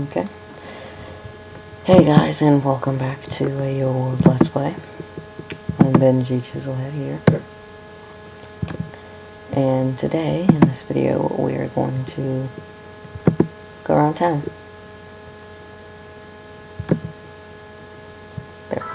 Okay. Hey guys, and welcome back to a old Let's Play. I'm Benji Chiselhead here. And today, in this video, we are going to go around town. There it is.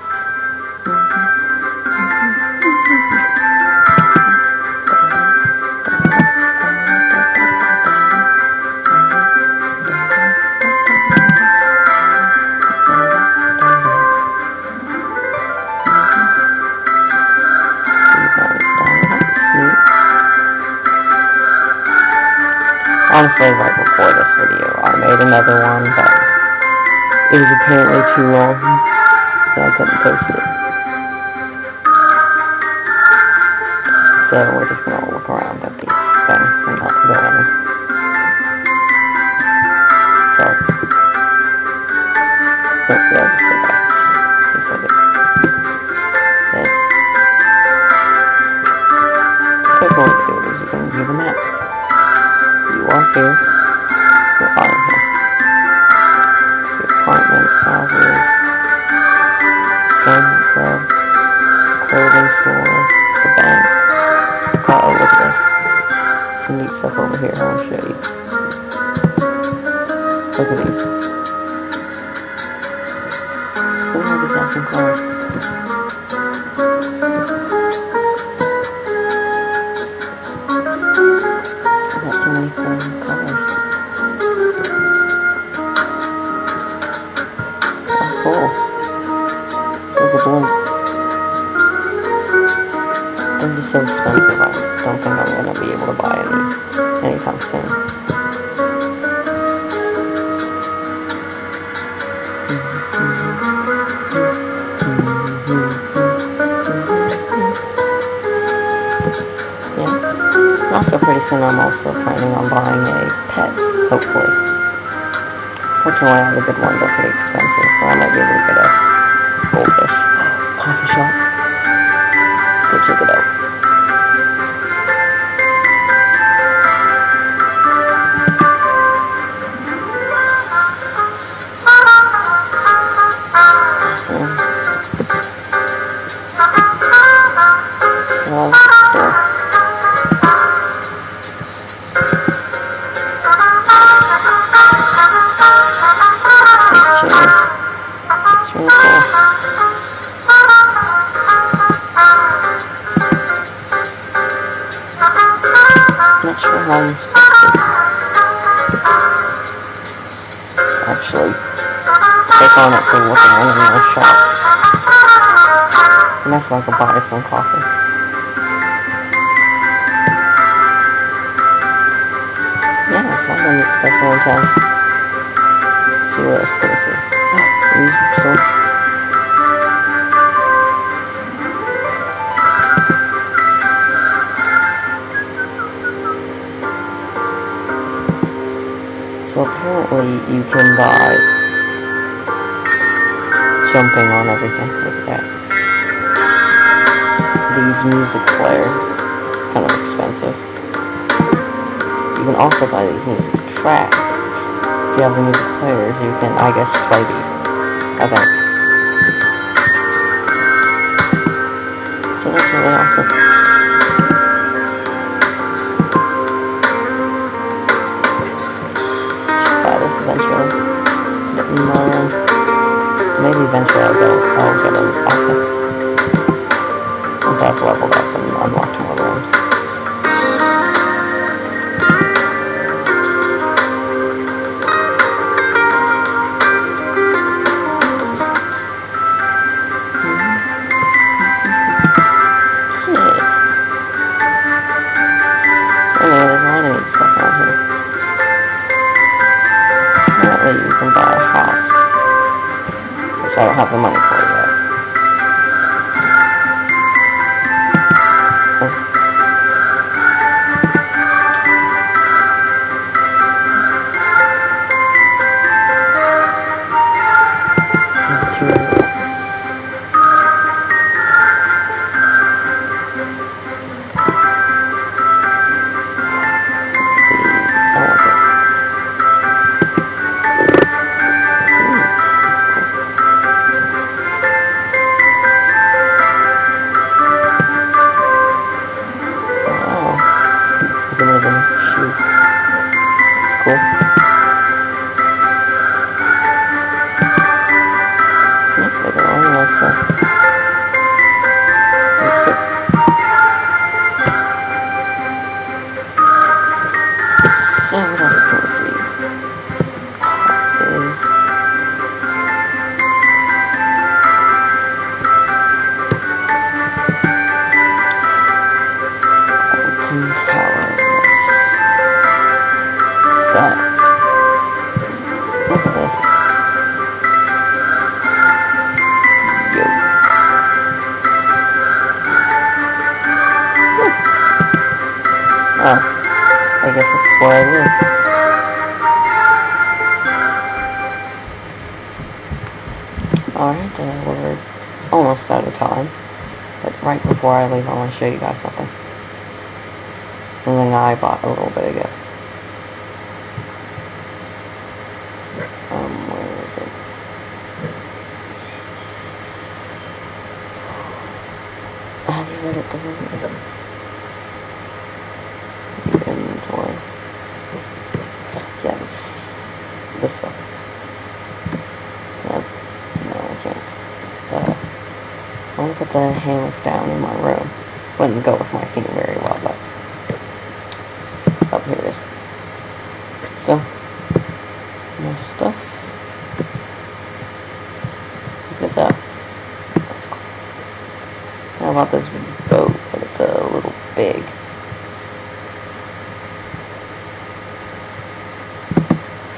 Honestly, right before this video, I made another one, but it was apparently too long, so I couldn't post it. So we're just gonna look around at these things and not go in. So, yeah, I'll just go back. I said it. Okay. Quick way to do it is you can view the map. You are here, or I'm here. It's the apartment, houses, Scanning Club, clothing store, the bank. Oh, look at this. Some neat stuff over here I want to show you. Look at these. Look at these awesome cars. I got so many fun cars. Oh, cool. It's like a blimp. They're just so expensive. I don't think I'm going to be able to buy any anytime soon. Yeah. Also, pretty soon I'm also planning on buying a pet, hopefully. Fortunately, all the good ones are pretty expensive, but I might be able to get a goldfish. Coffee shop. Let's go check it out. Awesome. Love the store. These chairs. It's really cool. I'm not sure how I'm supposed to actually click on it to look around in the shop. And that's why I could buy some coffee. Yeah, it's a lot of neat stuff around town. Let's see what else can we see. Oh, music store. So apparently you can buy just jumping on everything. Look at that. These music players, kind of expensive. You can also buy these music tracks. If you have the music players, you can, I guess, play these. I think. So that's really awesome. Buy this eventually. Put it in my room. Maybe eventually I'll get an office. Once I've leveled up and unlocked more rooms. So anyway, there's a lot of neat stuff around here. Apparently you can buy a house, which I don't have the money for yet. wooden shoe. It's cool. Yeah, they got all nice stuff. That's it. So what else can we see? Houses. Alton Towers. What's that? Look at this. Yo. Oh, I guess that's where I live. Alright, we're almost out of time. But right before I leave, I want to show you guys something. Something I bought a little bit ago. Where is it? Have you read it delivered? Inventory. Yeah, this stuff. Yep. No, I can't. I want to put the hammock down in my room. Wouldn't go with my theme very well, but here it is. So, my stuff. Check this out. That's cool. How about this boat, but it's a little big.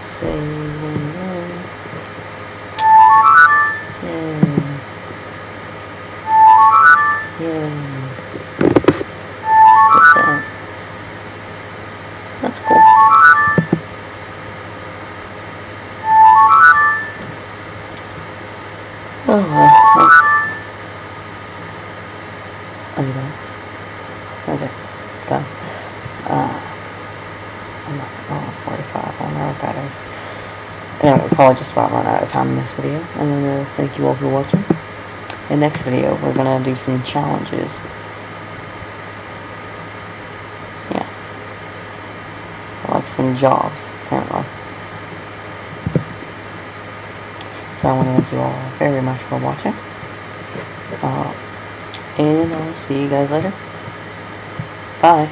Sailing in. Yay. Check this out. That's cool. Oh well. Are you done? Okay, it's done. I'm not 45. I don't know what that is. Anyway, we'll probably just about run out of time in this video. And then thank you all for watching. In the next video, we're gonna do some challenges. Yeah. Like some jobs, apparently. So I want to thank you all very much for watching. And I'll see you guys later. Bye.